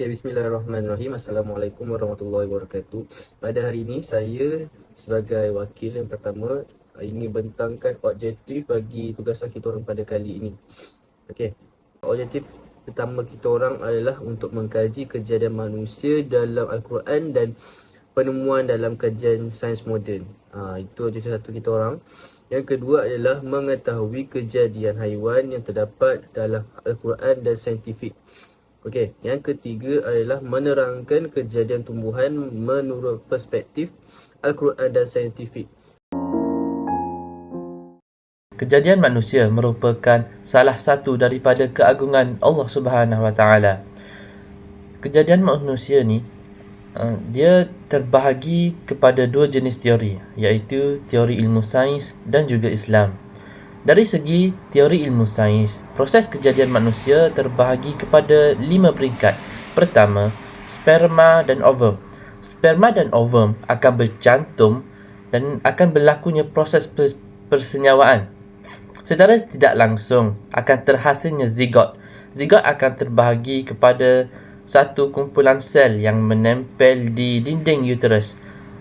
Okay, bismillahirrahmanirrahim. Assalamualaikum warahmatullahi wabarakatuh. Pada hari ini saya sebagai wakil yang pertama ingin bentangkan objektif bagi tugasan kita orang pada kali ini. Okey. Objektif pertama kita orang adalah untuk mengkaji kejadian manusia dalam Al-Quran dan penemuan dalam kajian sains moden. Itu objektif satu kita orang. Yang kedua adalah mengetahui kejadian haiwan yang terdapat dalam Al-Quran dan saintifik. Okey, yang ketiga adalah menerangkan kejadian tumbuhan menurut perspektif Al-Quran dan saintifik. Kejadian manusia merupakan salah satu daripada keagungan Allah Subhanahu Wa Taala. Kejadian manusia ni dia terbahagi kepada dua jenis teori, iaitu teori ilmu sains dan juga Islam. Dari segi teori ilmu sains, proses kejadian manusia terbahagi kepada 5 peringkat. Pertama, sperma dan ovum. Sperma dan ovum akan bercantum dan akan berlakunya proses persenyawaan. Secara tidak langsung akan terhasilnya zigot. Zigot akan terbahagi kepada satu kumpulan sel yang menempel di dinding uterus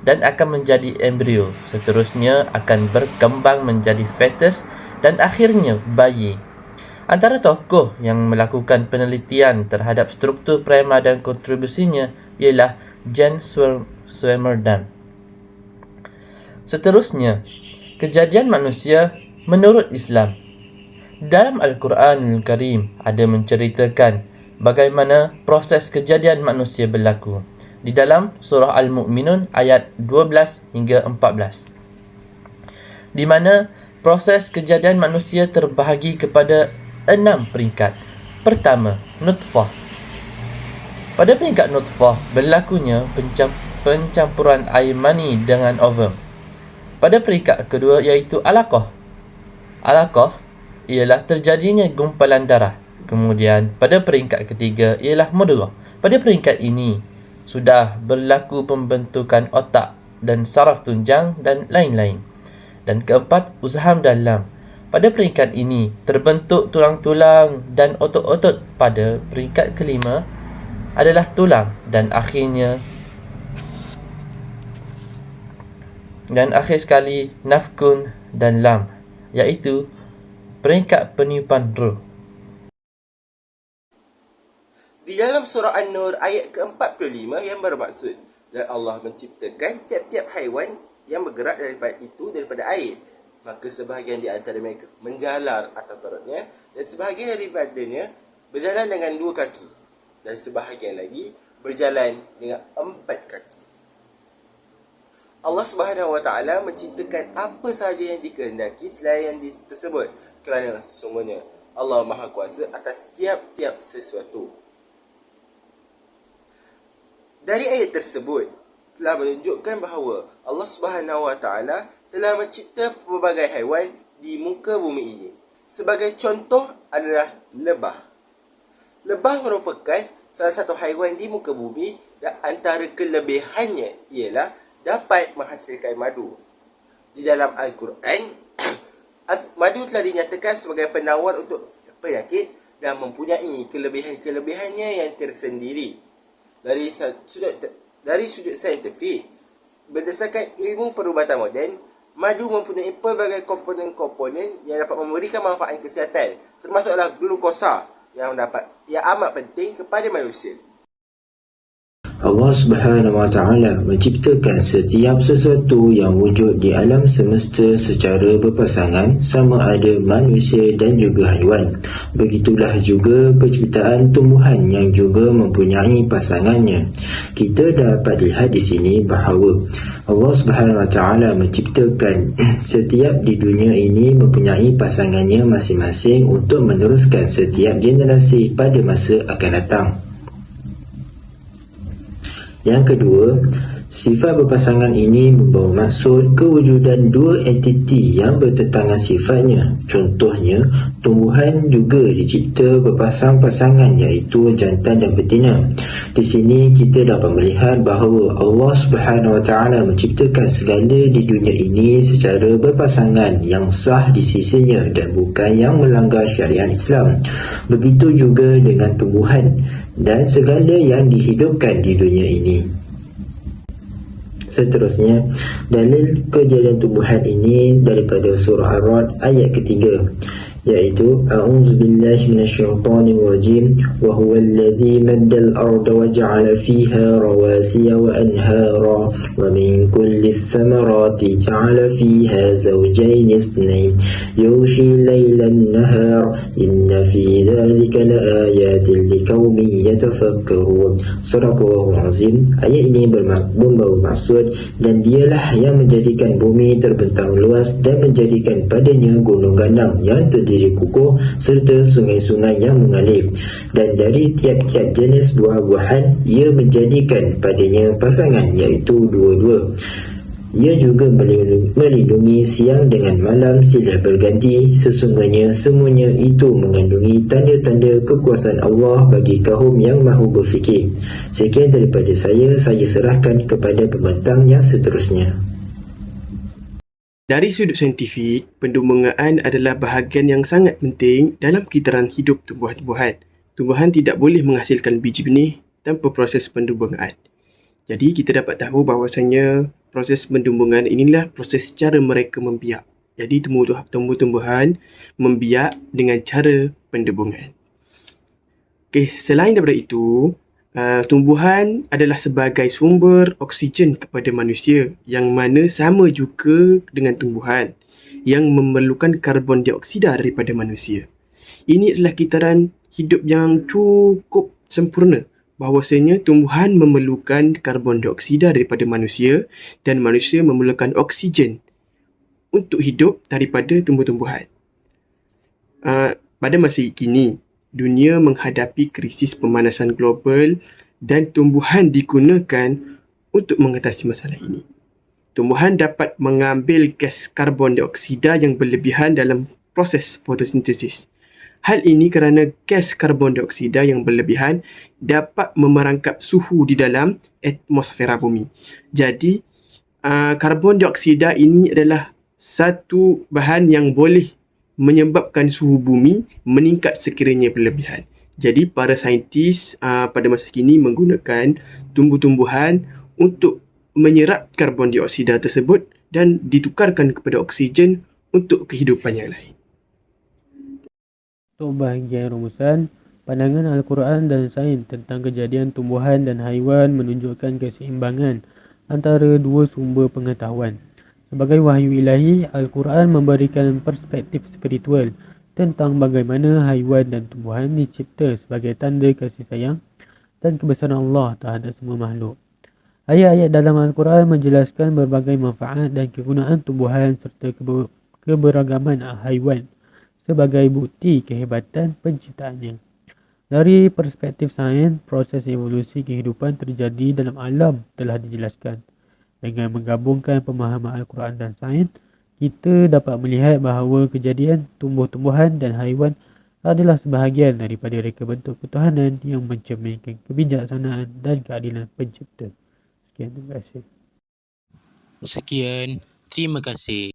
dan akan menjadi embrio. Seterusnya akan berkembang menjadi fetus dan akhirnya bayi. Antara tokoh yang melakukan penelitian terhadap struktur prema dan kontribusinya ialah Jan Swammerdam. Seterusnya, kejadian manusia menurut Islam. Dalam Al-Quran Al-Karim ada menceritakan bagaimana proses kejadian manusia berlaku. Di dalam surah Al-Mu'minun ayat 12 hingga 14. Di mana proses kejadian manusia terbahagi kepada 6 peringkat. Pertama, nutfah. Pada peringkat nutfah berlakunya pencampuran air mani dengan ovum. Pada peringkat kedua iaitu alaqah. Alaqah ialah terjadinya gumpalan darah. Kemudian pada peringkat ketiga ialah mudghah. Pada peringkat ini sudah berlaku pembentukan otak dan saraf tunjang dan lain-lain. Dan keempat, uzham dalam. Pada peringkat ini terbentuk tulang-tulang dan otot-otot. Pada peringkat kelima adalah tulang dan akhir sekali nafkun dan lam, iaitu peringkat peniupan roh. Di dalam surah An-Nur ayat ke-45 yang bermaksud, dan Allah menciptakan tiap-tiap haiwan yang bergerak daripada air, maka sebahagian di antara mereka menjalar atau perutnya, dan sebahagian daripadanya berjalan dengan 2 kaki, dan sebahagian lagi berjalan dengan 4 kaki. Allah Subhanahu Wa Taala menciptakan apa sahaja yang dikehendaki selain yang tersebut, kerana sesungguhnya Allah Maha Kuasa atas tiap-tiap sesuatu. Dari ayat tersebut telah menunjukkan bahawa Allah Subhanahu Wa Taala telah mencipta pelbagai haiwan di muka bumi ini. Sebagai contoh adalah lebah. Lebah merupakan salah satu haiwan di muka bumi dan antara kelebihannya ialah dapat menghasilkan madu. Di dalam Al-Quran, madu telah dinyatakan sebagai penawar untuk penyakit dan mempunyai kelebihan-kelebihannya yang tersendiri. Dari sudut saintifik, berdasarkan ilmu perubatan moden, madu mempunyai pelbagai komponen-komponen yang dapat memberikan manfaat kesihatan, termasuklah glukosa yang amat penting kepada manusia. Allah Subhanahu Wa Taala menciptakan setiap sesuatu yang wujud di alam semesta secara berpasangan, sama ada manusia dan juga haiwan. Begitulah juga penciptaan tumbuhan yang juga mempunyai pasangannya. Kita dapat lihat di sini bahawa Allah Subhanahu Wa Taala menciptakan setiap di dunia ini mempunyai pasangannya masing-masing untuk meneruskan setiap generasi pada masa akan datang. Yang kedua, sifat berpasangan ini membawa maksud kewujudan dua entiti yang bertentangan sifatnya. Contohnya, tumbuhan juga dicipta berpasang-pasangan, iaitu jantan dan betina. Di sini kita dapat melihat bahawa Allah Subhanahu Wa Taala menciptakan segala di dunia ini secara berpasangan yang sah di sisinya dan bukan yang melanggar syariat Islam. Begitu juga dengan tumbuhan. dan segala yang dihidupkan di dunia ini. Seterusnya, dalil kejadian tumbuhan ini daripada surah Ar-Ra'd ayat ketiga, iaitu a'udzubillahi minasyaitonirrajim wa huwal ladzi maddal arda wa ja'ala fiha rawasiya wa anhara wa min kullis thamarati ja'ala fiha zawjayn ithnayn yughshi laylan nahar inna fi dhalika laayatin liqaumin yatafakkarun. Sadaqallahul azim. Ayat ini membawa maksud, dan dialah yang menjadikan bumi terbentang luas dan menjadikan padanya gunung gandang yang terdiri kukuh serta sungai-sungai yang mengalir, dan dari tiap-tiap jenis buah-buahan ia menjadikan padanya pasangan, iaitu dua-dua. Ia juga melindungi siang dengan malam silih berganti. Sesungguhnya semuanya itu mengandungi tanda-tanda kekuasaan Allah bagi kaum yang mahu berfikir. Sekian daripada saya serahkan kepada pembentang yang seterusnya. Dari sudut saintifik, pendumbangan adalah bahagian yang sangat penting dalam kitaran hidup tumbuhan-tumbuhan. Tumbuhan tidak boleh menghasilkan biji benih tanpa proses pendumbangan. Jadi kita dapat tahu bahawasanya proses pendumbangan inilah proses cara mereka membiak. Jadi tumbuh-tumbuhan membiak dengan cara pendumbangan. Okey, selain daripada itu, tumbuhan adalah sebagai sumber oksigen kepada manusia, yang mana sama juga dengan tumbuhan yang memerlukan karbon dioksida daripada manusia. Ini adalah kitaran hidup yang cukup sempurna, bahawasanya tumbuhan memerlukan karbon dioksida daripada manusia dan manusia memerlukan oksigen untuk hidup daripada tumbuh-tumbuhan. Pada masa kini, dunia menghadapi krisis pemanasan global dan tumbuhan digunakan untuk mengatasi masalah ini. Tumbuhan dapat mengambil gas karbon dioksida yang berlebihan dalam proses fotosintesis. Hal ini kerana gas karbon dioksida yang berlebihan dapat memerangkap suhu di dalam atmosfera bumi. Jadi, karbon dioksida ini adalah satu bahan yang boleh menyebabkan suhu bumi meningkat sekiranya berlebihan. Jadi, para saintis pada masa kini menggunakan tumbuh-tumbuhan untuk menyerap karbon dioksida tersebut dan ditukarkan kepada oksigen untuk kehidupan yang lain. Untuk bahagian rumusan, pandangan Al-Quran dan sains tentang kejadian tumbuhan dan haiwan menunjukkan keseimbangan antara dua sumber pengetahuan. Sebagai wahyu ilahi, Al-Quran memberikan perspektif spiritual tentang bagaimana haiwan dan tumbuhan dicipta sebagai tanda kasih sayang dan kebesaran Allah terhadap semua makhluk. Ayat-ayat dalam Al-Quran menjelaskan berbagai manfaat dan kegunaan tumbuhan serta keberagaman haiwan sebagai bukti kehebatan penciptaannya. Dari perspektif sains, proses evolusi kehidupan terjadi dalam alam telah dijelaskan. Dengan menggabungkan pemahaman Al-Quran dan sains, kita dapat melihat bahawa kejadian tumbuh-tumbuhan dan haiwan adalah sebahagian daripada reka bentuk ketuhanan yang mencerminkan kebijaksanaan dan keadilan pencipta. Sekian, terima kasih. Sekian, terima kasih.